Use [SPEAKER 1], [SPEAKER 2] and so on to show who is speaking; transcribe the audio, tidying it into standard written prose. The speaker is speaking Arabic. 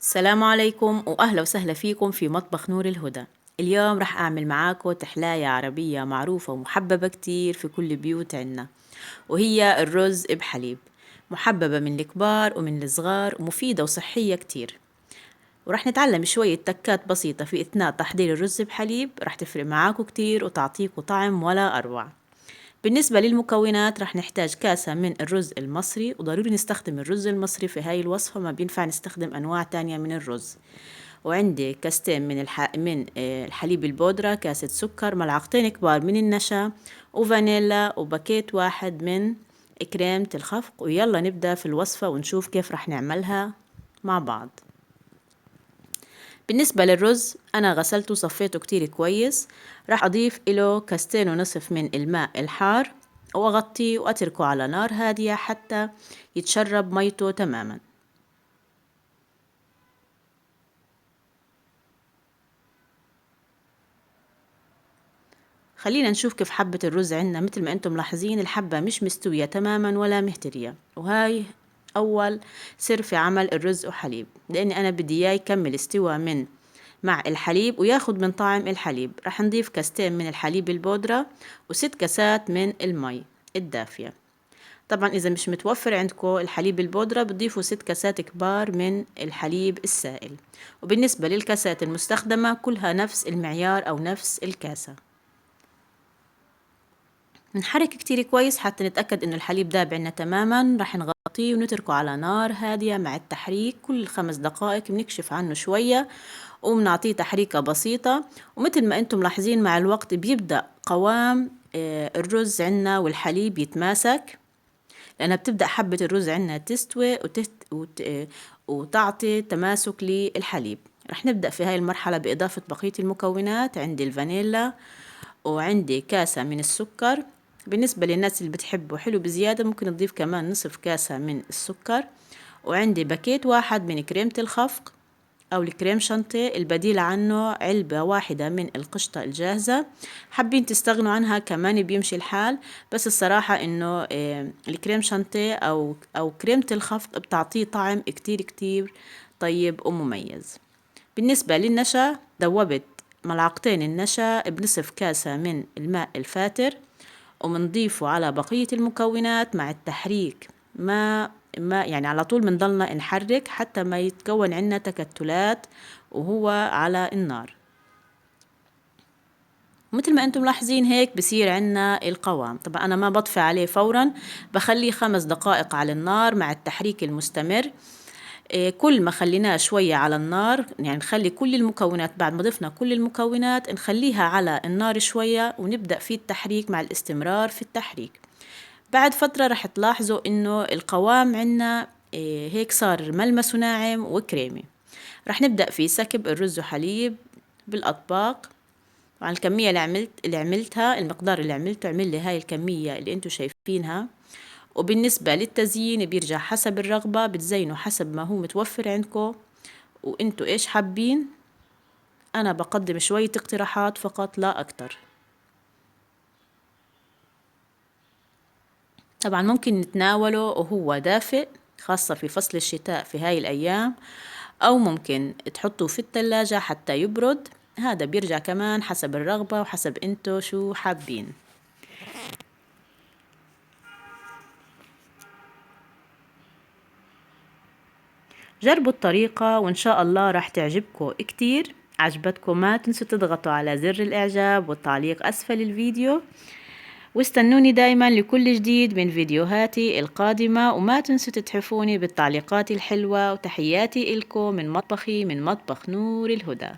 [SPEAKER 1] السلام عليكم وأهلا وسهلا فيكم في مطبخ نور الهدى. اليوم رح أعمل معاكم تحلاية عربية معروفة ومحببة كتير في كل بيوت عنا، وهي الرز بحليب. محببة من الكبار ومن الصغار ومفيدة وصحية كتير. ورح نتعلم شوية تكات بسيطة في أثناء تحضير الرز بحليب، رح تفرق معاكم كتير وتعطيكم طعم ولا أروع. بالنسبة للمكونات رح نحتاج كاسة من الرز المصري، وضروري نستخدم الرز المصري في هاي الوصفة، ما بينفع نستخدم أنواع تانية من الرز. وعندي كاستين من الحليب البودرة، كاسة سكر، ملعقتين كبار من النشا، وفانيلا، وباكيت واحد من كريمة الخفق. ويلا نبدأ في الوصفة ونشوف كيف رح نعملها مع بعض. بالنسبة للرز أنا غسلته وصفيته كتير كويس. راح أضيف له كاستين ونصف من الماء الحار، وأغطيه وأتركه على نار هادية حتى يتشرب ميته تماما. خلينا نشوف كيف حبة الرز عندنا. مثل ما انتم ملاحظين الحبة مش مستوية تماما ولا مهترية، وهاي أول سر في عمل الرز وحليب، لأني أنا بدي إياه يكمل استوى من مع الحليب وياخد من طعم الحليب. رح نضيف كاستين من الحليب البودرة وست كاسات من المي الدافية. طبعا إذا مش متوفر عندكم الحليب البودرة بتضيفوا 6 كاسات كبار من الحليب السائل. وبالنسبة للكاسات المستخدمة كلها نفس المعيار أو نفس الكاسة. نحرك كتير كويس حتى نتأكد إنه الحليب داب عنا تماما. رح نغطيه ونتركه على نار هادية. مع التحريك كل 5 دقائق بنكشف عنه شوية وبنعطيه تحريكة بسيطة. ومثل ما انتم ملاحظين مع الوقت بيبدأ قوام الرز عنا والحليب يتماسك، لأنها بتبدأ حبة الرز عنا تستوي وتعطي تماسك للحليب. رح نبدأ في هاي المرحلة بإضافة بقية المكونات. عندي الفانيلا، وعندي كاسة من السكر. بالنسبة للناس اللي بتحبوا حلو بزيادة ممكن تضيف كمان نصف كاسة من السكر. وعندي باكيت واحد من كريمة الخفق أو الكريم شانتيه، البديل عنه علبة واحدة من القشطة الجاهزة. حابين تستغنوا عنها كمان بيمشي الحال، بس الصراحة إنه الكريم شانتيه أو كريمة الخفق بتعطيه طعم كتير كتير طيب ومميز. بالنسبة للنشا ذوبت ملعقتين النشا بنصف كاسة من الماء الفاتر، ومنضيفه على بقية المكونات مع التحريك. ما يعني على طول منضلنا نحرك حتى ما يتكون عنا تكتلات وهو على النار. مثل ما انتم ملاحظين هيك بصير عنا القوام. طبعا انا ما بطفي عليه فورا، بخليه 5 دقائق على النار مع التحريك المستمر. كل ما خليناه شوية على النار، يعني نخلي كل المكونات بعد ما ضفنا كل المكونات نخليها على النار شوية ونبدأ في التحريك مع الاستمرار في التحريك. بعد فترة رح تلاحظوا إنه القوام عنا هيك صار ملمسه ناعم وكريمي. رح نبدأ في سكب الرز وحليب بالأطباق. وعن الكمية اللي عملتها، المقدار اللي عملته، عمل لي هاي الكمية اللي انتوا شايفينها. وبالنسبة للتزيين بيرجع حسب الرغبة، بتزينوا حسب ما هو متوفر عندكم وانتوا ايش حابين. انا بقدم شوية اقتراحات فقط لا اكتر. طبعا ممكن نتناوله وهو دافئ، خاصة في فصل الشتاء في هاي الأيام، أو ممكن تحطوه في الثلاجة حتى يبرد. هذا بيرجع كمان حسب الرغبة وحسب انتو شو حابين. جربوا الطريقة وإن شاء الله راح تعجبكم كتير. عجبتكم ما تنسوا تضغطوا على زر الإعجاب والتعليق أسفل الفيديو، واستنوني دايما لكل جديد من فيديوهاتي القادمة. وما تنسوا تتحفوني بالتعليقات الحلوة. وتحياتي إلكم من مطبخي، من مطبخ نور الهدى.